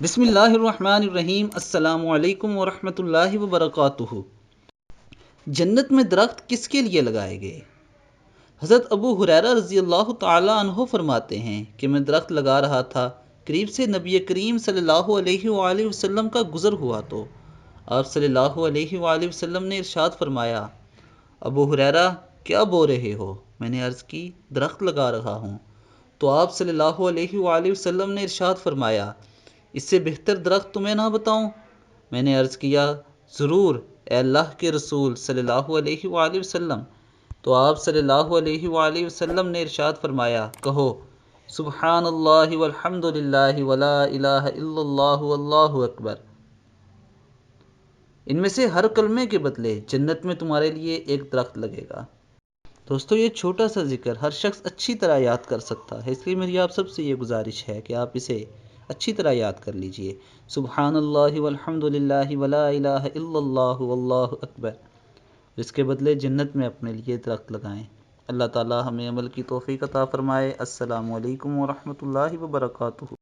بسم اللہ الرحمن الرحیم۔ السلام علیکم ورحمۃ اللہ وبرکاتہ۔ جنت میں درخت کس کے لیے لگائے گئے؟ حضرت ابو ہریرہ رضی اللہ تعالیٰ عنہ فرماتے ہیں کہ میں درخت لگا رہا تھا، قریب سے نبی کریم صلی اللہ علیہ وآلہ وسلم کا گزر ہوا تو آپ صلی اللہ علیہ وآلہ وسلم نے ارشاد فرمایا، ابو ہریرہ کیا بو رہے ہو؟ میں نے عرض کی درخت لگا رہا ہوں۔ تو آپ صلی اللہ علیہ وآلہ وسلم نے ارشاد فرمایا، اس سے بہتر درخت تمہیں نہ بتاؤں؟ میں نے عرض کیا ضرور اے اللہ کے رسول صلی اللہ علیہ وآلہ وسلم۔ تو آپ صلی اللہ علیہ وآلہ وسلم نے ارشاد فرمایا، کہو سبحان اللہ والحمد للہ ولا الہ الا اللہ واللہ اکبر۔ ان میں سے ہر کلمے کے بدلے جنت میں تمہارے لیے ایک درخت لگے گا۔ دوستو، یہ چھوٹا سا ذکر ہر شخص اچھی طرح یاد کر سکتا ہے، اس لیے میری آپ سب سے یہ گزارش ہے کہ آپ اسے اچھی طرح یاد کر لیجئے۔ سبحان اللہ والحمد للہ ولا الہ الا اللہ واللہ اکبر۔ اس کے بدلے جنت میں اپنے لیے درخت لگائیں۔ اللہ تعالی ہمیں عمل کی توفیق عطا فرمائے۔ السلام علیکم ورحمۃ اللہ وبرکاتہ۔